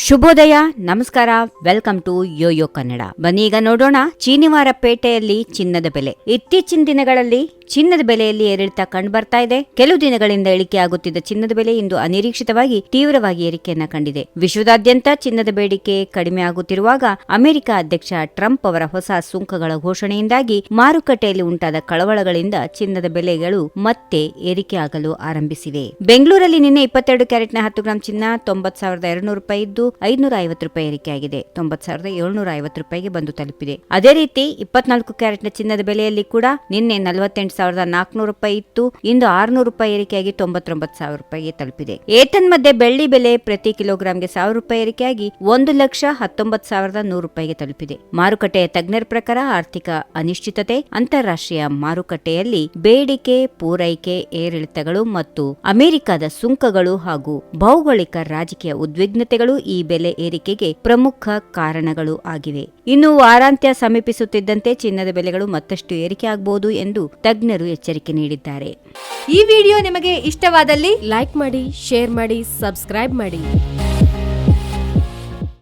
ಶುಭೋದಯ, ನಮಸ್ಕಾರ, welcome to Yoyo Kannada. ಬನ್ನಿ ಈಗ ನೋಡೋಣ ಚೀನಿವಾರ ಪೇಟೆಯಲ್ಲಿ ಚಿನ್ನದ ಬೆಲೆ. ಇತ್ತೀಚಿನ ದಿನಗಳಲ್ಲಿ ಚಿನ್ನದ ಬೆಲೆಯಲ್ಲಿ ಏರಿಳಿತ ಕಂಡು ಬರ್ತಾ ಇದೆ. ಕೆಲವು ದಿನಗಳಿಂದ ಇಳಿಕೆ ಆಗುತ್ತಿದ್ದ ಚಿನ್ನದ ಬೆಲೆ ಇಂದು ಅನಿರೀಕ್ಷಿತವಾಗಿ ತೀವ್ರವಾಗಿ ಏರಿಕೆಯನ್ನ ಕಂಡಿದೆ. ವಿಶ್ವದಾದ್ಯಂತ ಚಿನ್ನದ ಬೇಡಿಕೆ ಕಡಿಮೆ ಆಗುತ್ತಿರುವಾಗ ಅಮೆರಿಕ ಅಧ್ಯಕ್ಷ ಟ್ರಂಪ್ ಅವರ ಹೊಸ ಸುಂಕಗಳ ಘೋಷಣೆಯಿಂದಾಗಿ ಮಾರುಕಟ್ಟೆಯಲ್ಲಿ ಉಂಟಾದ ಕಳವಳಗಳಿಂದ ಚಿನ್ನದ ಬೆಲೆಗಳು ಮತ್ತೆ ಏರಿಕೆಯಾಗಲು ಆರಂಭಿಸಿವೆ. ಬೆಂಗಳೂರಲ್ಲಿ ನಿನ್ನೆ 22 ಕ್ಯಾರೆಟ್ನ 10 ಗ್ರಾಂ ಚಿನ್ನ 90,200 ರೂಪಾಯಿ ಇದ್ದು 550 ರೂಪಾಯಿ ಏರಿಕೆಯಾಗಿದೆ. 90,750 ರೂಪಾಯಿಗೆ ಬಂದು ತಲುಪಿದೆ. ಅದೇ ರೀತಿ 24 ಕ್ಯಾರೆಟ್ನ ಚಿನ್ನದ ಬೆಲೆಯಲ್ಲಿ ಕೂಡ ನಿನ್ನೆ 48,400 ರೂಪಾಯಿ ಇತ್ತು. ಇಂದು 600 ರೂಪಾಯಿ ಏರಿಕೆಯಾಗಿ 99,000 ರೂಪಾಯಿಗೆ ತಲುಪಿದೆ. ಏತನ್ಮಧ್ಯೆ ಬೆಳ್ಳಿ ಬೆಲೆ ಪ್ರತಿ ಕಿಲೋಗ್ರಾಂಗೆ 1,000 ರೂಪಾಯಿ ಏರಿಕೆಯಾಗಿ 1,19,100 ರೂಪಾಯಿಗೆ ತಲುಪಿದೆ. ಮಾರುಕಟ್ಟೆಯ ತಜ್ಞರ ಪ್ರಕಾರ ಆರ್ಥಿಕ ಅನಿಶ್ಚಿತತೆ, ಅಂತಾರಾಷ್ಟ್ರೀಯ ಮಾರುಕಟ್ಟೆಯಲ್ಲಿ ಬೇಡಿಕೆ ಪೂರೈಕೆ ಏರಿಳಿತಗಳು ಮತ್ತು ಅಮೆರಿಕದ ಸುಂಕಗಳು ಹಾಗೂ ಭೌಗೋಳಿಕ ರಾಜಕೀಯ ಉದ್ವಿಗ್ನತೆಗಳು ಈ ಬೆಲೆ ಏರಿಕೆಗೆ ಪ್ರಮುಖ ಕಾರಣಗಳು ಆಗಿವೆ. ಇನ್ನು ವಾರಾಂತ್ಯ ಸಮೀಪಿಸುತ್ತಿದ್ದಂತೆ ಚಿನ್ನದ ಬೆಲೆಗಳು ಮತ್ತಷ್ಟು ಏರಿಕೆ ಆಗಬಹುದು ಎಂದು ತಜ್ಞರು ಎಚ್ಚರಿಕೆ ನೀಡಿದ್ದಾರೆ. ಈ ವಿಡಿಯೋ ನಿಮಗೆ ಇಷ್ಟವಾದಲ್ಲಿ ಲೈಕ್ ಮಾಡಿ, ಶೇರ್ ಮಾಡಿ, ಸಬ್ಸ್ಕ್ರೈಬ್ ಮಾಡಿ.